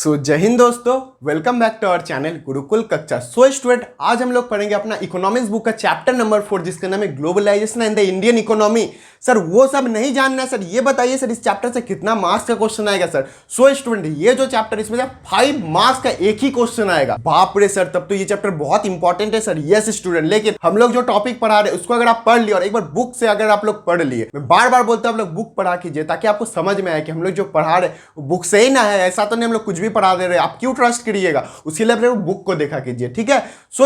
जय हिंद दोस्तों, welcome back to our channel Gurukul Kaksha. Student, आज हम लोग पढ़ेंगे अपना इकोनॉमिक्स बुक का चैप्टर नंबर 4 जिसका नाम है globalisation and the Indian economy. Sir वो सब नहीं जानना है सर, ये बताइए सर इस चैप्टर से कितना मार्क्स का क्वेश्चन आएगा सर। स्टूडेंट, ये जो चैप्टर इसमें से 5 मार्क्स का एक ही क्वेश्चन आएगा। बाप रे सर, तब तो ये चैप्टर बहुत इंपॉर्टेंट है सर। यस स्टूडेंट, लेकिन हम लोग जो टॉपिक पढ़ा रहे हैं उसको अगर आप पढ़ लिए और एक बार बुक से अगर आप लोग पढ़ लिए, मैं बार बार बोलता हूं आप लोग बुक पढ़ा कीजिए ताकि आपको समझ में आए कि हम लोग जो पढ़ा रहे हैं बुक से ही ना है। ऐसा तो नहीं हम लोग कुछ भी पढ़ा दे रहे हैं, आप क्यों ट्रस्ट करिएगा, उसके लिए अपने बुक को देखा कीजिए, ठीक है।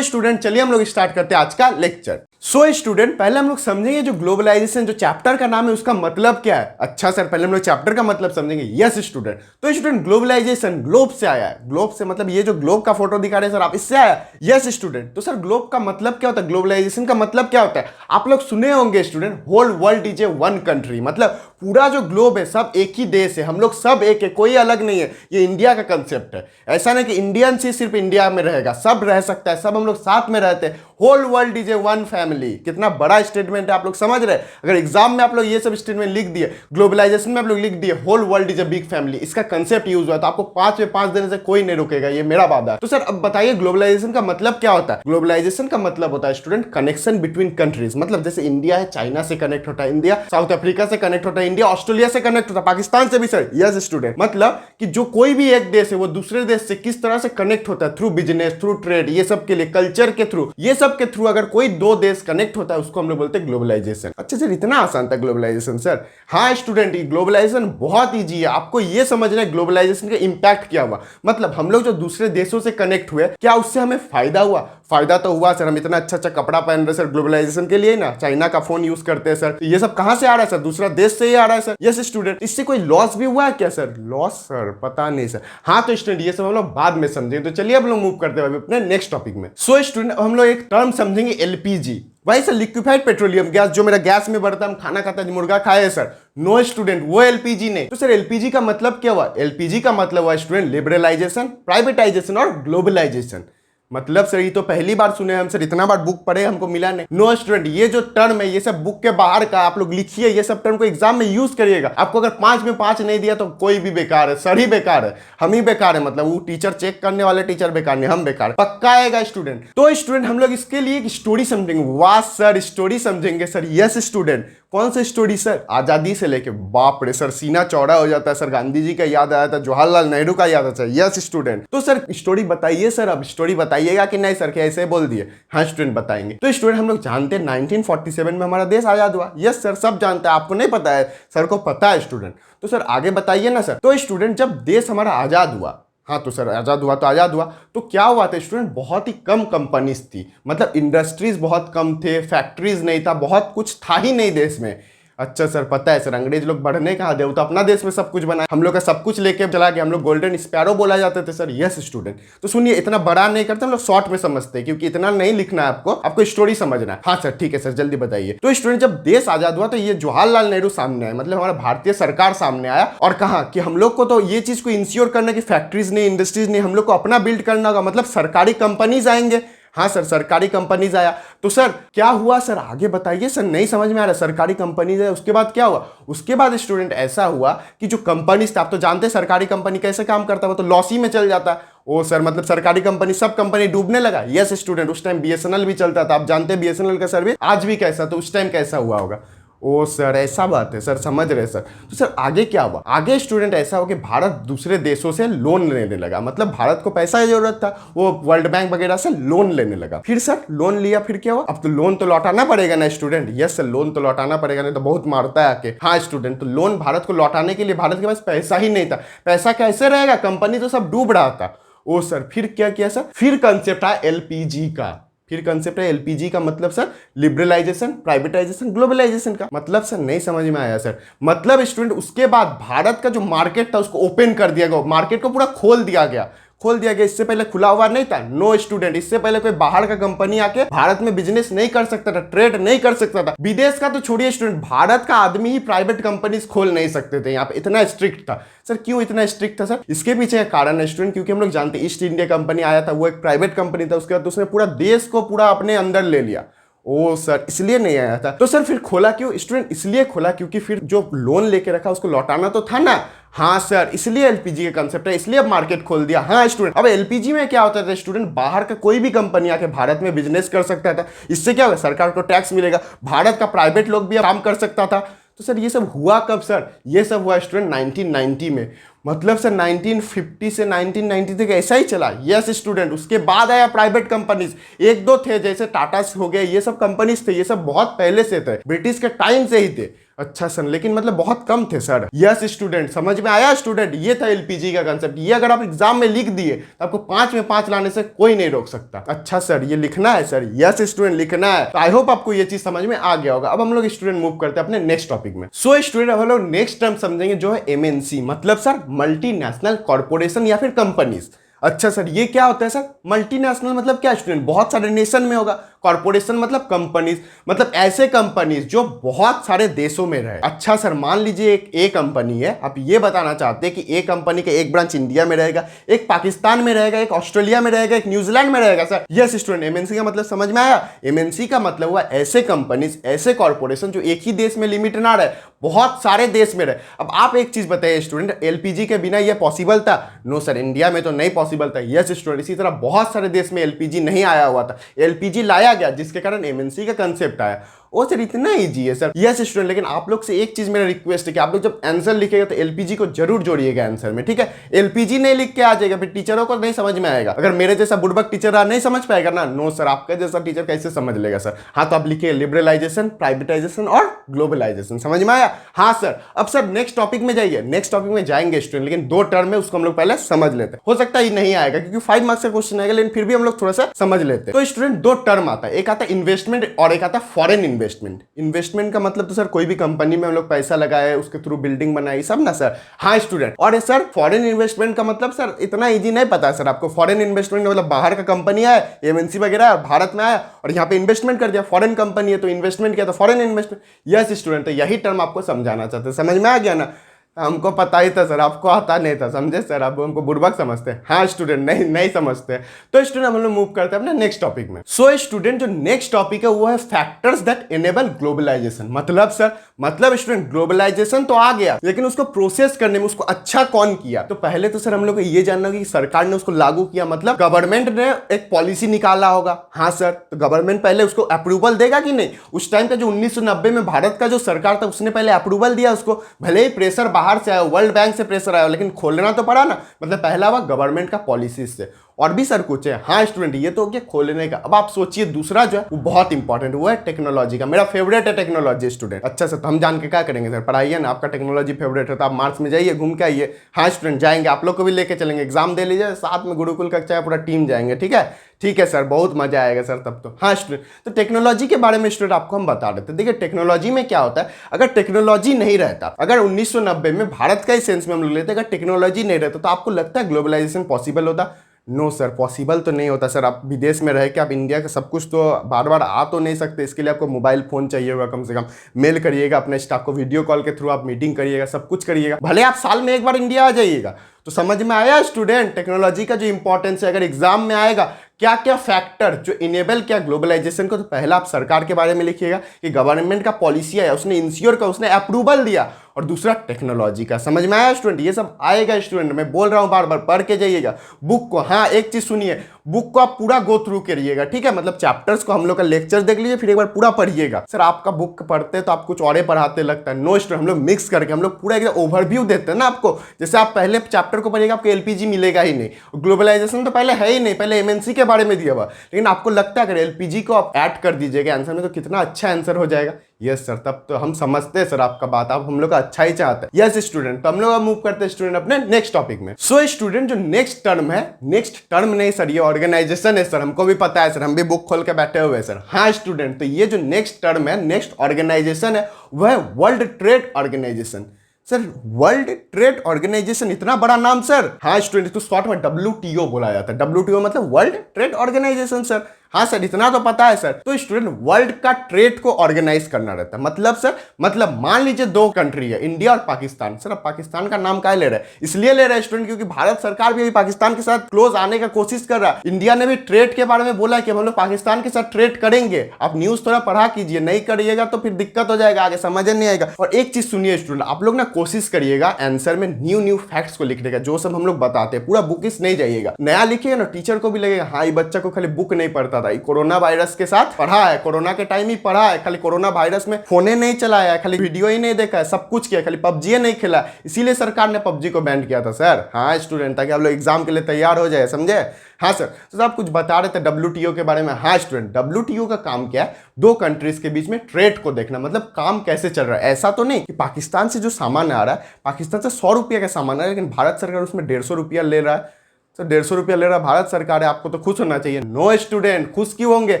स्टूडेंट, चलिए हम लोग स्टार्ट करते हैं आज का लेक्चर। स्टूडेंट, पहले हम लोग समझेंगे जो ग्लोबलाइजेशन जो चैप्टर का नाम है उसका मतलब क्या है। अच्छा सर, पहले हम लोग चैप्टर का मतलब समझेंगे। यस स्टूडेंट, तो स्टूडेंट ग्लोबलाइजेशन ग्लोब से आया है। ग्लोब से मतलब ये जो ग्लोब का फोटो दिखा रहे हैं सर आप, इससे आया। यस स्टूडेंट, तो सर ग्लोब का मतलब क्या होता है, ग्लोबलाइजेशन का मतलब क्या होता है, आप लोग सुने होंगे student, whole world is a one country. मतलब पूरा जो ग्लोब है सब एक ही देश है, हम लोग सब एक है, कोई अलग नहीं है। ये इंडिया का कंसेप्ट है। ऐसा नहीं कि इंडियन से सिर्फ इंडिया में रहेगा, सब रह सकता है, सब हम लोग साथ में रहते हैं। Whole world is a one family, कितना बड़ा स्टेटमेंट है, आप लोग समझ रहे हैं। अगर एग्जाम में आप लोग ये सब स्टेटमेंट लिख दिए, ग्लोबलाइजेशन में आप लोग लिख दिए whole world is a big family, इसका कंसेप्ट यूज हुआ तो आपको 5 में 5 देने से कोई नहीं रुकेगा, ये मेरा वादा है। तो सर अब बताइए ग्लोबलाइजेशन का मतलब क्या होता है। ग्लोबलाइजेशन का मतलब होता है स्टूडेंट कनेक्शन बिटवीन कंट्रीज। मतलब जैसे इंडिया है, चाइना से कनेक्ट होता है इंडिया, साउथ अफ्रीका से कनेक्ट होता है इंडिया, ऑस्ट्रेलिया से कनेक्ट होता है, पाकिस्तान से भी सर। यस स्टूडेंट, मतलब कि जो कोई भी एक देश है वो दूसरे देश से किस तरह से कनेक्ट होता है, थ्रू बिजनेस, थ्रू ट्रेड, ये सब के लिए, कल्चर के थ्रू, ये सब के थ्रू अगर कोई दो देश कनेक्ट होता है उसको हम लोग बोलते हैं ग्लोबलाइजेशन। अच्छा सर, इतना आसान था ग्लोबलाइजेशन सर। हाँ स्टूडेंट, ग्लोबलाइजेशन बहुत ईजी है, आपको ये समझना है ग्लोबलाइजेशन का इंपैक्ट क्या हुआ। मतलब हम लोग जो दूसरे देशों से कनेक्ट हुए, क्या उससे हमें फायदा हुआ। फायदा तो हुआ सर, हम इतना अच्छा अच्छा कपड़ा पहन रहे सर ग्लोबलाइजेशन के लिए ना, चाइना का फोन यूज करते हैं सर, तो ये सब कहां से आ रहा है सर, दूसरा देश से ही आ रहा है सर। यस स्टूडेंट, इससे कोई लॉस भी हुआ है क्या सर। लॉस सर पता नहीं सर। हाँ तो स्टूडेंट ये सब हम लोग बाद में समझेंगे, तो चलिए अब लोग मूव करते हैं अपने नेक्स्ट टॉपिक में। स्टूडेंट, हम लोग एक टर्म समझेंगे एलपीजी। वही सर लिक्विफाइड पेट्रोलियम गैस, जो मेरा गैस में बढ़ता है, हम खाना खाता है, मुर्गा खाए सर। नो स्टूडेंट, वो एलपीजी नहीं। तो सर एलपीजी का मतलब क्या हुआ। एलपीजी का मतलब हुआ स्टूडेंट लिबरलाइजेशन, प्राइवेटाइजेशन और ग्लोबलाइजेशन। मतलब सर ये तो पहली बार सुने हम सर, इतना बार बुक पढ़े हमको मिला नहीं। नो स्टूडेंट, ये जो टर्म है ये सब बुक के बाहर का, आप लोग लिखिए, ये सब टर्म को एग्जाम में यूज करिएगा। आपको अगर 5 में 5 नहीं दिया तो कोई भी बेकार है, सर ही बेकार है, हम ही बेकार है। मतलब वो टीचर चेक करने वाले टीचर बेकार नहीं, हम बेकार है, पक्का आएगा स्टूडेंट। तो स्टूडेंट हम लोग इसके लिए एक स्टोरी समझेंगे। वाह सर, स्टोरी समझेंगे सर। यस स्टूडेंट, कौन सी स्टोरी सर। आजादी से लेके, बाप रे सर सीना चौड़ा हो जाता है सर, गांधी जी का याद आया था, जवाहरलाल नेहरू का याद आता है। यस स्टूडेंट, तो सर स्टोरी बताइए सर। अब स्टोरी बताइएगा कि नहीं सर, ऐसे बोल दिए। हाँ स्टूडेंट बताएंगे। तो स्टूडेंट हम लोग जानते हैं 1947 में हमारा देश आजाद हुआ। यस सर, सब जानते हैं, आपको नहीं पता है, सर को पता है स्टूडेंट। तो सर आगे बताइए ना सर। तो स्टूडेंट जब देश हमारा आजाद हुआ, हाँ तो सर आजाद हुआ तो आजाद हुआ, तो क्या हुआ था स्टूडेंट, बहुत ही कम कंपनीज थी। मतलब इंडस्ट्रीज बहुत कम थे, फैक्ट्रीज नहीं था, बहुत कुछ था ही नहीं देश में। अच्छा सर पता है सर, अंग्रेज लोग बढ़ने कहाँ दे, वो तो अपना देश में सब कुछ बनाए, हम लोग का सब कुछ लेके चला गया, हम लोग गोल्डन स्पैरो बोला जाते थे सर। यस स्टूडेंट, तो सुनिए इतना बड़ा नहीं करते, हम लोग शॉर्ट में समझते हैं, क्योंकि इतना नहीं लिखना है आपको, आपको स्टोरी समझना है। हाँ सर ठीक है सर, जल्दी बताइए। तो स्टूडेंट जब देश आजाद हुआ तो ये जवाहरलाल नेहरू सामने आए, मतलब हमारा भारतीय सरकार सामने आया और कहा कि हम लोग को तो ये चीज को इंश्योर करना कि फैक्ट्रीज नहीं, इंडस्ट्रीज नहीं, हम लोग को अपना बिल्ड करना होगा, मतलब सरकारी कंपनीज आएंगे। हाँ सर, सरकारी कंपनीज आया। तो सर क्या हुआ सर, आगे बताइए सर, नहीं समझ में आ रहा। सरकारी कंपनीज है, उसके बाद क्या हुआ। उसके बाद स्टूडेंट ऐसा हुआ कि जो कंपनीज थे, आप तो जानते हैं सरकारी कंपनी कैसे काम करता है, वो तो लॉस ही में चल जाता है। ओ सर, मतलब सरकारी कंपनी, सब कंपनी डूबने लगा। यस स्टूडेंट, उस टाइम बीएसएनएल भी चलता था, आप जानते हैं बीएसएनएल का सर्विस आज भी कैसा, तो उस टाइम कैसा हुआ होगा। ओ सर ऐसा बात है सर, समझ रहे सर। तो सर आगे क्या हुआ। आगे स्टूडेंट ऐसा हो कि भारत दूसरे देशों से लोन लेने लगा, मतलब भारत को पैसा की जरूरत था, वो वर्ल्ड बैंक वगैरह से लोन लेने लगा। फिर सर लोन लिया, फिर क्या हुआ, अब तो लोन तो लौटाना पड़ेगा ना स्टूडेंट। यस सर, लोन तो लौटाना पड़ेगा, नहीं तो बहुत मारता है आके। हाँ स्टूडेंट, तो लोन भारत को लौटाने के लिए भारत के पास पैसा ही नहीं था। पैसा कैसे रहेगा, कंपनी तो सब डूब रहा था। ओ सर फिर क्या किया सर, फिर कंसेप्ट आया एलपीजी का। फिर कंसेप्ट है एलपीजी का, मतलब सर लिबरलाइजेशन, प्राइवेटाइजेशन, ग्लोबलाइजेशन का। मतलब सर नहीं समझ में आया सर। मतलब स्टूडेंट उसके बाद भारत का जो मार्केट था उसको ओपन कर दिया गया, मार्केट को पूरा खोल दिया गया। इससे पहले खुला हुआ नहीं था। नो स्टूडेंट, इससे पहले कोई बाहर का कंपनी आके भारत में बिजनेस नहीं कर सकता था, ट्रेड नहीं कर सकता था। विदेश का तो छोड़िए स्टूडेंट, भारत का आदमी ही प्राइवेट कंपनीज खोल नहीं सकते थे। यहाँ पे इतना स्ट्रिक्ट था सर। क्यों इतना स्ट्रिक्ट था सर, इसके पीछे का कारण है स्टूडेंट, क्योंकि हम लोग जानते हैं ईस्ट इंडिया कंपनी आया था, वो एक प्राइवेट कंपनी था, उसके बाद उसने पूरा देश को पूरा अपने अंदर ले लिया। ओ सर, इसलिए नहीं आया था। तो सर फिर खोला क्यों स्टूडेंट? इसलिए खोला क्योंकि फिर जो लोन लेके रखा उसको लौटाना तो था ना। हाँ सर, इसलिए एलपीजी का कंसेप्ट है, इसलिए अब मार्केट खोल दिया। हाँ स्टूडेंट, अब एलपीजी में क्या होता था स्टूडेंट, बाहर का कोई भी कंपनी आके भारत में बिजनेस कर सकता था। इससे क्या होगा, सरकार को टैक्स मिलेगा, भारत का प्राइवेट लोग भी काम कर सकता था। तो सर ये सब हुआ कब सर? ये सब हुआ स्टूडेंट 1990 में। मतलब सर 1950 से 1990 तक ऐसा ही चला। यस स्टूडेंट, उसके बाद आया प्राइवेट कंपनीज, एक दो थे जैसे टाटा हो गए, ये सब कंपनीज थे, ये सब बहुत पहले से थे, ब्रिटिश के टाइम से ही थे। अच्छा सर, लेकिन मतलब बहुत कम थे सर। यस स्टूडेंट, समझ में आया स्टूडेंट, ये था एलपीजी का कंसेप्ट। ये अगर आप एग्जाम में लिख दिए तो आपको 5 में 5 लाने से कोई नहीं रोक सकता। अच्छा सर, ये लिखना है सर? यस स्टूडेंट, लिखना है। तो आई होप आपको ये चीज समझ में आ गया होगा। अब हम लोग स्टूडेंट मूव करते हैं अपने नेक्स्ट टॉपिक में। सो स्टूडेंट, अब हम लोग नेक्स्ट टर्म समझेंगे जो है एमएनसी, मतलब सर मल्टीनेशनल कॉर्पोरेशन या फिर कंपनीज। अच्छा सर, ये क्या होता है सर? मल्टीनेशनल मतलब क्या स्टूडेंट? बहुत सारे नेशन में होगा। कॉर्पोरेशन मतलब कंपनीज, मतलब ऐसे कंपनीज जो बहुत सारे देशों में रहे। अच्छा सर, मान लीजिए एक ए कंपनी है, आप ये बताना चाहते हैं कि ए कंपनी का एक ब्रांच इंडिया में रहेगा, एक पाकिस्तान में रहेगा, एक ऑस्ट्रेलिया में रहेगा, एक न्यूजीलैंड में रहेगा सर। यस स्टूडेंट, एमएनसी का मतलब समझ में आया? एमएनसी का मतलब हुआ ऐसे कंपनीज, ऐसे कॉर्पोरेशन जो एक ही देश में लिमिट ना रहे, बहुत सारे देश में रहे। अब आप एक चीज बताइए स्टूडेंट, एलपीजी के बिना यह पॉसिबल था? नो सर, इंडिया में तो नहीं पॉसिबल था। यस स्टूडेंट, इसी तरह बहुत सारे देश में एलपीजी नहीं आया हुआ था, एलपीजी लाया गया जिसके कारण एमएनसी का कंसेप्ट आया। ओ सर, इतना इजी है सर। यस स्टूडेंट, लेकिन आप लोग से एक चीज मेरा रिक्वेस्ट है कि आप लोग जब आंसर लिखेगा तो एलपीजी को जरूर जोड़िएगा आंसर में, ठीक है? एलपीजी नहीं लिख के आ जाएगा, फिर टीचरों को नहीं समझ में आएगा। अगर मेरे जैसा बुड़बक टीचर नहीं समझ पाएगा ना, नो सर, आपका जैसा टीचर कैसे समझ लेगा सर? हाँ, तो आप लिखिए लिबरलाइजेशन, प्राइवेटाइजेशन और ग्लोबलाइजेशन। समझ में आया? हाँ सर। अब सर नेक्स्ट टॉपिक में जाइए, नेक्स्ट टॉपिक में जाएंगे स्टूडेंट, लेकिन 2 टर्म है, उसको हम लोग पहले समझ लेते हैं। हो सकता है ये नहीं आएगा क्योंकि 5 मार्क्स का क्वेश्चन आएगा, लेकिन फिर भी हम लोग थोड़ा सा समझ लेते हैं। तो स्टूडेंट 2 टर्म आता है, एक आता है इन्वेस्टमेंट और एक आता है फॉरेन इन्वेस्टमेंट। इन्वेस्टमेंट का मतलब तो सर कोई भी कंपनी में हम लोग पैसा लगाए, उसके थ्रू बिल्डिंग बनाई, सब ना सर। हाँ स्टूडेंट, और सर फॉरेन इन्वेस्टमेंट का मतलब सर इतना इजी नहीं पता सर आपको। फॉरेन इन्वेस्टमेंट मतलब बाहर का कंपनी आया, एमएनसी वगैरह भारत में आया और यहाँ पे इन्वेस्टमेंट कर दिया। फॉरेन कंपनी है तो इन्वेस्टमेंट किया तो फॉरेन इन्वेस्टमेंट। यस स्टूडेंट, तो यही टर्म आपको समझाना चाहते हैं। समझ में आ गया ना? हमको पता ही था सर, आपको आता नहीं था, समझे सर? आप हमको बुर्बक समझते हैं। हाँ स्टूडेंट, नहीं समझते। तो स्टूडेंट हम लोग मूव करते हैं अपने नेक्स्ट टॉपिक में। सो स्टूडेंट, जो नेक्स्ट टॉपिक है वो है फैक्टर्स दैट इनेबल ग्लोबलाइजेशन। मतलब सर, मतलब स्टूडेंट ग्लोबलाइजेशन तो आ गया, लेकिन उसको प्रोसेस करने में उसको अच्छा कौन किया? तो पहले तो सर हम लोग को ये जानना होगा कि सरकार ने उसको लागू किया, मतलब गवर्नमेंट ने एक पॉलिसी निकाला होगा। हाँ सर, तो गवर्नमेंट पहले उसको अप्रूवल देगा कि नहीं? उस टाइम का जो 1990 में भारत का जो सरकार था उसने पहले अप्रूवल दिया उसको, भले ही प्रेशर बाहर से आया, वर्ल्ड बैंक से प्रेशर आया, लेकिन खोलना तो पड़ा ना। मतलब पहला हुआ गवर्नमेंट का पॉलिसी से। और भी सर कुछ है। हाँ स्टूडेंट, ये तो हो गया खोलने का। अब आप सोचिए दूसरा जो है वो बहुत इंपॉर्टेंट, वो है टेक्नोलॉजी का। मेरा फेवरेट है टेक्नोलॉजी स्टूडेंट। अच्छा सर, तो हम जान के क्या करेंगे सर? पढ़ाइए ना, आपका टेक्नोलॉजी फेवरेट है तो आप मार्क्स में जाइए, घूम के आइए। हाँ स्टूडेंट, जाएंगे, आप लोग को भी लेके चलेंगे, एग्जाम दे लीजिए, साथ में गुरुकुल कक्षा पूरा टीम जाएंगे, ठीक है? ठीक है सर, बहुत मजा आएगा सर तब तो। हाँ स्टूडेंट, तो टेक्नोलॉजी के बारे में स्टूडेंट आपको हम बता देते हैं। देखिए टेक्नोलॉजी में क्या होता है, अगर टेक्नोलॉजी नहीं रहता, अगर 1990 में भारत का ही सेंस में हम लोग लेते, अगर टेक्नोलॉजी नहीं रहता तो आपको लगता है ग्लोबलाइजेशन पॉसिबल होता? नो सर, पॉसिबल तो नहीं होता सर। आप विदेश में रह के आप इंडिया का सब कुछ तो बार बार आ तो नहीं सकते, इसके लिए आपको मोबाइल फोन चाहिए होगा कम से कम। मेल करिएगा अपने स्टाफ को, वीडियो कॉल के थ्रू आप मीटिंग करिएगा, सब कुछ करिएगा, भले आप साल में एक बार इंडिया आ जाइएगा। तो समझ में आया स्टूडेंट टेक्नोलॉजी का जो इंपॉर्टेंस है? अगर एग्जाम में आएगा क्या क्या फैक्टर जो इनेबल क्या ग्लोबलाइजेशन को, तो पहला आप सरकार के बारे में लिखिएगा कि गवर्नमेंट का पॉलिसी है, उसने इंश्योर का, उसने अप्रूवल दिया। और दूसरा टेक्नोलॉजी का। समझ में आया स्टूडेंट? ये सब आएगा स्टूडेंट, मैं बोल रहा हूं बार बार, पढ़ के जाइएगा बुक को। हाँ एक चीज सुनिए, बुक को आप पूरा गो थ्रू करिएगा, ठीक है? मतलब चैप्टर्स को हम लोग का लेक्चर देख लीजिए, फिर एक बार पूरा पढ़िएगा। सर आपका बुक पढ़ते हैं तो आप कुछ और ही पढ़ाते लगता है। नो स्टूडेंट, हम लोग मिक्स करके हम लोग पूरा एक ओवरव्यू देते हैं ना आपको। जैसे आप पहले चैप्टर को पढ़िएगा, आपको एलपीजी मिलेगा ही नहीं, ग्लोबलाइजेशन तो पहले है ही नहीं, पहले एमएनसी के बारे में दिया हुआ। लेकिन आपको लगता है अगर एलपीजी को आप ऐड कर दीजिएगा आंसर में तो कितना अच्छा आंसर हो जाएगा। यस सर, तब तो हम समझते हैं सर आपका बात, आप हम लोग का अच्छा ही चाहते हैं। यस स्टूडेंट, तो हम लोग मूव करते हैं स्टूडेंट अपने नेक्स्ट टॉपिक में। सो स्टूडेंट, जो नेक्स्ट टर्म है, नेक्स्ट टर्म नहीं सर, ये ऑर्गेनाइजेशन है सर, हमको भी पता है सर, हम भी बुक खोल के बैठे हुए हैं सर। हाँ स्टूडेंट, तो ये जो नेक्स्ट टर्म है, नेक्स्ट ऑर्गेनाइजेशन है, वह है world trade organisation. Sir world trade organisation, इतना बड़ा नाम सर। हाँ स्टूडेंट, तो शॉर्ट में WTO बोला जाता है। WTO मतलब वर्ल्ड ट्रेड ऑर्गेनाइजेशन सर। हाँ सर, इतना तो पता है सर। तो स्टूडेंट वर्ल्ड का ट्रेड को ऑर्गेनाइज करना रहता है। मतलब सर, मतलब मान लीजिए दो कंट्री है, इंडिया और पाकिस्तान। सर अब पाकिस्तान का नाम क्या ले रहा है? इसलिए ले रहा है स्टूडेंट क्योंकि भारत सरकार भी अभी पाकिस्तान के साथ क्लोज आने का कोशिश कर रहा है। इंडिया ने भी ट्रेड के बारे में बोला कि हम लोग पाकिस्तान के साथ ट्रेड करेंगे। आप न्यूज थोड़ा पढ़ा कीजिए, नहीं करिएगा तो फिर दिक्कत हो जाएगा, आगे समझ नहीं आएगा। और एक चीज सुनिए स्टूडेंट, आप लोग ना कोशिश करिएगा आंसर में न्यू फैक्ट्स को लिखने का, जो सब हम लोग बताते हैं। पूरा बुकिश नहीं जाइएगा, नया लिखिएगा ना, टीचर को भी लगेगा हाँ ये बच्चा को खाली बुक नहीं पढ़ता था, कोरोना वायरस के साथ पढ़ा है, कोरोना के टाइम ही पढ़ा है, खाली कोरोना वायरस में फोने नहीं चलाया है, खाली वीडियो ही नहीं देखा है, सब कुछ किया, खाली पबजी नहीं खेला, इसीलिए सरकार ने पबजी को बैन किया था सर। हाँ स्टूडेंट, ताकि आप लोग एग्जाम के लिए तैयार हो जाए, समझे? हाँ सर। तो आप कुछ बता रहे थे WTO के बारे में। हाँ स्टूडेंट, WTO का काम क्या है? दो कंट्रीज के बीच में ट्रेड को देखना, मतलब काम कैसे चल रहा है। ऐसा तो नहीं कि पाकिस्तान से जो सामान आ रहा है, पाकिस्तान से 100 रुपये का सामान आ रहा है, लेकिन भारत सरकार उसमें 150 रुपया ले रहा है। सर 150 रुपया ले रहा है भारत सरकार है, आपको तो खुश होना चाहिए। नो स्टूडेंट, खुश क्यों होंगे?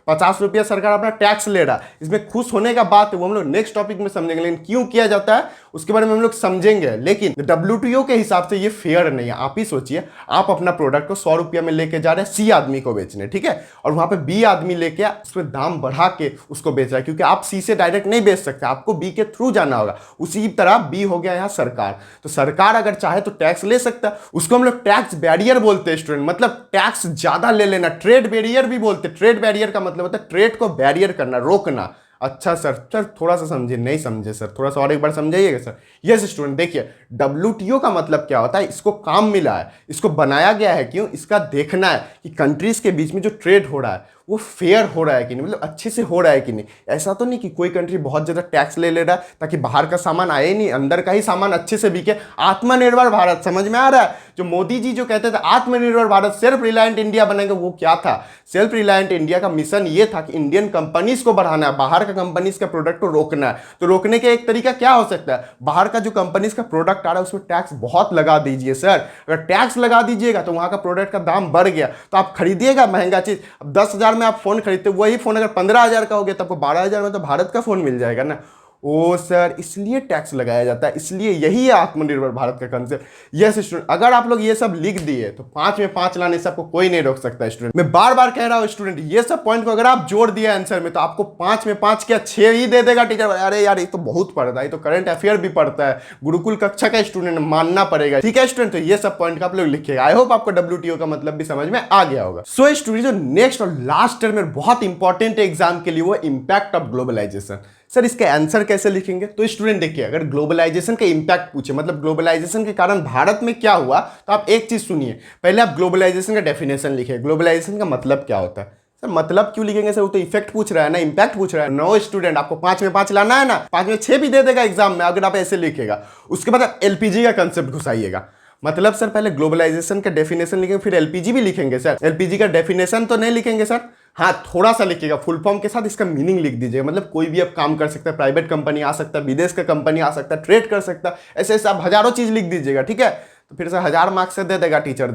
50 रुपया सरकार अपना टैक्स ले रहा है, इसमें खुश होने का बात है, वो हम लोग नेक्स्ट टॉपिक में समझेंगे। लेकिन क्यों किया जाता है उसके बारे में हम लोग समझेंगे। लेकिन WTO के हिसाब से ये फेयर नहीं है। आप ही सोचिए, आप अपना प्रोडक्ट को 100 रुपया में लेके जा रहे हैं C आदमी को बेचने, ठीक है, और वहां पे B आदमी लेके उसमें दाम बढ़ा के उसको बेच रहा है, क्योंकि आप C से डायरेक्ट नहीं बेच सकते, आपको B के थ्रू जाना होगा। उसी तरह B हो गया यहाँ सरकार। तो सरकार अगर चाहे तो टैक्स ले सकता है, उसको हम लोग टैक्स बैरियर बोलते हैं स्टूडेंट, मतलब टैक्स ज्यादा ले लेना। ट्रेड बैरियर भी बोलते हैं। ट्रेड बैरियर का मतलब होता है ट्रेड को बैरियर करना, रोकना। अच्छा सर, थोड़ा सा समझिए, नहीं समझे सर, थोड़ा सा और एक बार समझाइएगा सर। यस स्टूडेंट, देखिए WTO का मतलब क्या होता है? इसको काम मिला है, इसको बनाया गया है क्यों? इसका देखना है कि कंट्रीज के बीच में जो ट्रेड हो रहा है वो फेयर हो रहा है कि नहीं, मतलब अच्छे से हो रहा है कि नहीं। ऐसा तो नहीं कि कोई कंट्री बहुत ज्यादा टैक्स ले रहा है ताकि बाहर का सामान आए ही नहीं, अंदर का ही सामान अच्छे से बिके। आत्मनिर्भर भारत, समझ में आ रहा है? जो मोदी जी जो कहते थे आत्मनिर्भर भारत, सेल्फ रिलायंट इंडिया बनेगा, वो क्या था? सेल्फ रिलायंट इंडिया का मिशन ये था कि इंडियन कंपनीज को बढ़ाना है, बाहर का कंपनीज का प्रोडक्ट को रोकना है। तो रोकने का एक तरीका क्या हो सकता है? बाहर का जो कंपनीज का प्रोडक्ट आ रहा है उसमें टैक्स बहुत लगा दीजिए सर। अगर टैक्स लगा दीजिएगा तो वहां का प्रोडक्ट का दाम बढ़ गया तो आप खरीदिएगा महंगा चीज। अब 10,000 में आप फोन खरीदते, वही फोन अगर 15,000 का हो गया तो आपको 12,000 में तो भारत का फोन मिल जाएगा ना। ओ सर, इसलिए टैक्स लगाया जाता है, इसलिए यही है आत्मनिर्भर भारत का कंसेप्ट। यस स्टूडेंट, अगर आप लोग ये सब लिख दिए तो 5 में 5 लाने से आपको कोई नहीं रोक सकता स्टूडेंट। मैं बार बार कह रहा हूं स्टूडेंट, ये सब पॉइंट को अगर आप जोड़ दिए आंसर में तो आपको 5 में 5 क्या 6 ही दे देगा टीचर। अरे यार ये तो बहुत पढ़ता है, ये तो करंट अफेयर भी पढ़ता है, गुरुकुल कक्षा का स्टूडेंट, मानना पड़ेगा। ठीक है स्टूडेंट, तो ये सब पॉइंट का आप लोग लिखिएगा। आई होप आपको WTO का मतलब भी समझ में आ गया होगा। सो स्टूडेंट, जो नेक्स्ट और लास्ट टर्म में बहुत इंपॉर्टेंट है एग्जाम के लिए, वो इम्पैक्ट ऑफ ग्लोबलाइजेशन। सर इसके आंसर कैसे लिखेंगे? तो स्टूडेंट देखिए, अगर ग्लोबलाइजेशन का इंपैक्ट पूछे, मतलब ग्लोबलाइजेशन के कारण भारत में क्या हुआ, तो आप एक चीज सुनिए। पहले आप ग्लोबलाइजेशन का डेफिनेशन लिखिए। ग्लोबलाइजेशन का मतलब क्या होता है? सर मतलब क्यों लिखेंगे सर? वो तो इफेक्ट पूछ रहा है ना, इंपैक्ट पूछ रहा है। नो स्टूडेंट, आपको 5 में 5 लाना है ना, 5 में 6 भी दे देगा एग्जाम में अगर आप ऐसे लिखेगा। उसके बाद आप LPG का कंसेप्ट घुसाइएगा। मतलब सर पहले ग्लोबलाइजेशन का डेफिनेशन लिखेंगे फिर LPG भी लिखेंगे सर? LPG का डेफिनेशन तो नहीं लिखेंगे सर, हाँ थोड़ा सा लिखिएगा, फुल फॉर्म के साथ इसका मीनिंग लिख दीजिएगा। मतलब कोई भी अब काम कर सकता है, प्राइवेट कंपनी आ सकता है, विदेश का कंपनी आ सकता है, ट्रेड कर सकता है, ऐसे ऐसे आप हजारों चीज लिख दीजिएगा। ठीक है, तो फिर से 1000 मार्क्स से दे देगा टीचर।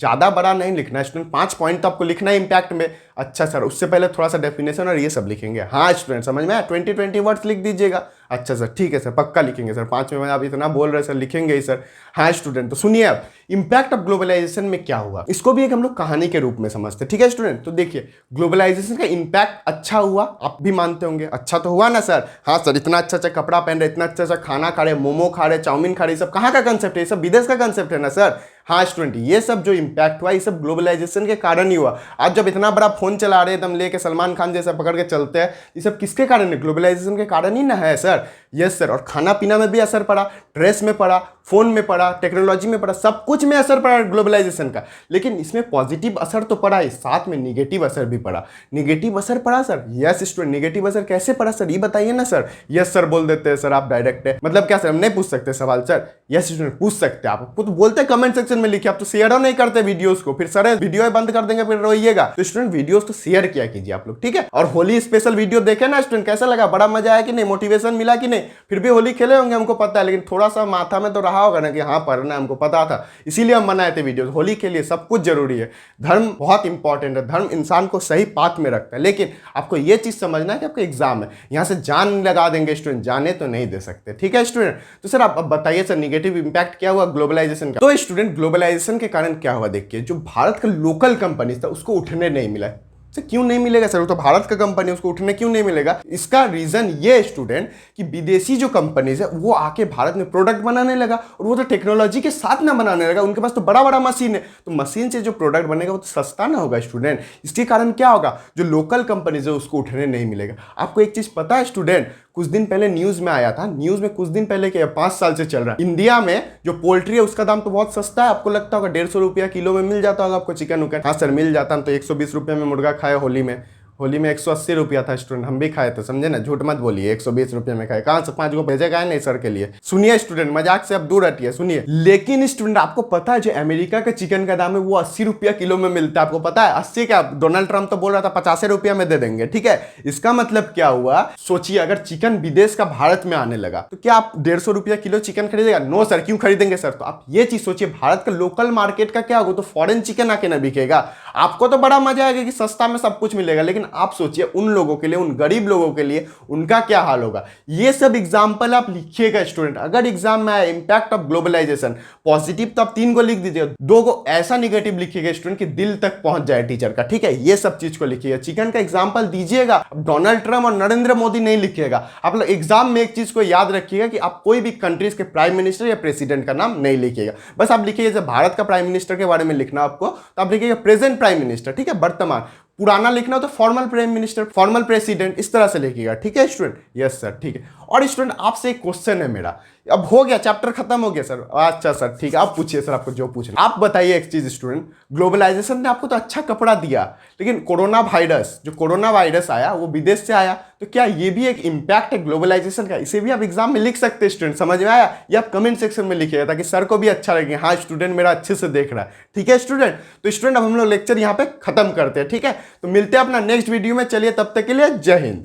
ज्यादा बड़ा नहीं लिखना है स्टूडेंट, 5 पॉइंट तो आपको लिखना है इंपैक्ट में। अच्छा सर, उससे पहले थोड़ा सा डेफिनेशन और ये सब लिखेंगे। हाँ स्टूडेंट समझ में आया? 20 वर्ड्स लिख दीजिएगा। अच्छा सर ठीक है सर, पक्का लिखेंगे सर, 5 में आप इतना बोल रहे सर, लिखेंगे ही सर। हाँ स्टूडेंट, तो सुनिए अब इंपैक्ट ऑफ ग्लोबलाइजेशन में क्या हुआ, इसको भी एक हम लोग कहानी के रूप में समझते हैं। ठीक है स्टूडेंट, तो देखिए ग्लोबलाइजेशन का इंपैक्ट अच्छा हुआ, आप भी मानते होंगे अच्छा तो हुआ ना सर? हाँ सर, इतना अच्छा अच्छा कपड़ा पहन रहे, इतना अच्छा अच्छा खाना खा रहे, मोमो खा रहे, चाउमीन खा रहे, सब कहाँ का कंसेप्ट है? ये सब विदेश का कंसेप्ट है ना सर? हाँ स्टूडेंट, ये सब जो इंपैक्ट हुआ ये सब ग्लोबलाइजेशन के कारण ही हुआ। आज जब इतना बड़ा फोन चला रहे एकदम लेके सलमान खान जैसा पकड़ के चलते हैं, ये सब किसके कारण है? ग्लोबलाइजेशन के कारण ही ना है सर। यस सर, और खाना पीना में भी असर पड़ा, ड्रेस में पड़ा, फोन में पड़ा, टेक्नोलॉजी में पड़ा, सब कुछ में असर पड़ा ग्लोबलाइजेशन का। लेकिन इसमें पॉजिटिव असर तो पड़ा ही, साथ में निगेटिव असर भी पड़ा। निगेटिव असर पड़ा सर? यस स्टूडेंट, निगेटिव असर कैसे पड़ा सर, ये बताइए ना सर। यस सर बोल देते हैं सर आप डायरेक्ट है, मतलब क्या सर हम नहीं पूछ सकते सवाल सर? यस स्टूडेंट पूछ सकते हैं, आप तो बोलते कमेंट सेक्शन में लिखिए। आप तो शेयर नहीं करते वीडियोस को, फिर सर वीडियो बंद कर देंगे फिर रोइएगा। तो स्टूडेंट वीडियोस तो शेयर किया कीजिए आप लोग, ठीक है? और होली स्पेशल वीडियो देखे ना स्टूडेंट, कैसा लगा? बड़ा मजा आया कि नहीं? मोटिवेशन मिला कि नहीं? फिर भी होली खेले होंगे हमको पता है, लेकिन थोड़ा सा माथा में तो रहा होगा ना कि हाँ पढ़ना हमको पता था, इसीलिए हम बनाए थे वीडियो। होली के लिए सब कुछ जरूरी है, धर्म बहुत इंपॉर्टेंट है, धर्म इंसान को सही पाथ में रखता है। लेकिन आपको ये चीज समझना है कि आपका एग्जाम है, यहाँ से जान लगा देंगे स्टूडेंट, जाने तो नहीं दे सकते। ठीक है स्टूडेंट, तो सर आप बताइए सर निगेटिव इंपैक्ट क्या हुआ ग्लोबलाइजेशन का? तो स्टूडेंट ग्लोबलाइजेशन के कारण क्या हुआ, देखिए जो भारत का लोकल कंपनी था उसको उठने नहीं मिला। सर क्यों नहीं मिलेगा सर, वो तो भारत का कंपनी है, उसको उठने क्यों नहीं मिलेगा? इसका रीजन ये है स्टूडेंट कि विदेशी जो कंपनीज है वो आके भारत में प्रोडक्ट बनाने लगा, और वो तो टेक्नोलॉजी के साथ ना बनाने लगा, उनके पास तो बड़ा बड़ा मशीन है, तो मशीन से जो प्रोडक्ट बनेगा वो तो सस्ता ना होगा स्टूडेंट। इसके कारण क्या होगा, जो लोकल कंपनीज है उसको उठने नहीं मिलेगा। आपको एक चीज पता है स्टूडेंट, कुछ दिन पहले न्यूज में आया था, न्यूज में कुछ दिन पहले क्या 5 साल से चल रहा है, इंडिया में जो पोल्ट्री है उसका दाम तो बहुत सस्ता है, आपको लगता होगा 150 रुपया किलो में मिल जाता होगा आपको चिकन उकन। हाँ सर मिल जाता, हम तो 120 रुपये में मुर्गा खाए होली में, होली में 180 रुपया था स्टूडेंट, हम भी खाए थे, समझे ना, झूठ मत बोलिए, 120 रुपये में खाए, कहाँ से 5 को भेजे गए नहीं सर के लिए। सुनिए स्टूडेंट, मजाक से अब दूर हटिए, सुनिए। लेकिन स्टूडेंट आपको पता है जो अमेरिका का चिकन का दाम है वो 80 रुपया किलो में मिलता है, आपको पता है? 80 क्या, डोनाल्ड ट्रंप तो बोल रहा था 50 रुपया में दे देंगे, ठीक है। इसका मतलब क्या हुआ, सोचिए अगर चिकन विदेश का भारत में आने लगा तो क्या आप 150 रुपया किलो चिकन खरीदेगा? नो सर, क्यों खरीदेंगे सर? तो आप ये चीज सोचिए, भारत का लोकल मार्केट का क्या होगा, तो फॉरेन चिकन आके ना बिकेगा। आपको तो बड़ा मजा आएगा कि सस्ता में सब कुछ मिलेगा, लेकिन आप सोचिए उन लोगों के लिए, उन गरीब लोगों के लिए उनका क्या हाल होगा। ये सब एग्जाम्पल आप लिखिएगा स्टूडेंट, अगर एग्जाम में आए इंपैक्ट ऑफ ग्लोबलाइजेशन, पॉजिटिव तो आप 3 को लिख दीजिएगा, 2 को ऐसा निगेटिव लिखिएगा स्टूडेंट कि दिल तक पहुंच जाए टीचर का, ठीक है। ये सब चीज को लिखिएगा, चिकन का एग्जाम्पल दीजिएगा, डोनाल्ड ट्रंप और नरेंद्र मोदी नहीं लिखिएगा। आप लोग एग्जाम में एक चीज को याद रखिएगा कि आप कोई भी कंट्रीज के प्राइम मिनिस्टर या प्रेसिडेंट का नाम नहीं लिखिएगा, बस आप लिखिएगा जब भारत का प्राइम मिनिस्टर के बारे में लिखना आपको तो आप लिखिएगा प्रेजेंट प्राइम मिनिस्टर, ठीक है, वर्तमान। पुराना लिखना हो तो formal prime minister, formal president, इस तरह से लिखिएगा, ठीक है स्टूडेंट। यस सर, ठीक है। और स्टूडेंट आपसे एक क्वेश्चन है मेरा, अब हो गया चैप्टर खत्म हो गया सर, अच्छा सर ठीक है, आप पूछिए सर, आपको जो पूछना। आप बताइए एक चीज स्टूडेंट, ग्लोबलाइजेशन ने आपको तो अच्छा कपड़ा दिया, लेकिन कोरोना वायरस, जो कोरोना वायरस आया वो विदेश से आया, तो क्या ये भी एक इंपैक्ट है ग्लोबलाइजेशन का? इसे भी आप एग्जाम में लिख सकते हैं स्टूडेंट, समझ में आया? ये आप कमेंट सेक्शन में लिखिएगा ताकि सर को भी अच्छा लगे, हाँ स्टूडेंट मेरा अच्छे से देख रहा है, ठीक है स्टूडेंट। तो स्टूडेंट अब हम लोग लेक्चर यहाँ पे खत्म करते हैं, ठीक है। तो मिलते हैं अपना नेक्स्ट वीडियो में, चलिए तब तक के लिए जय हिंद।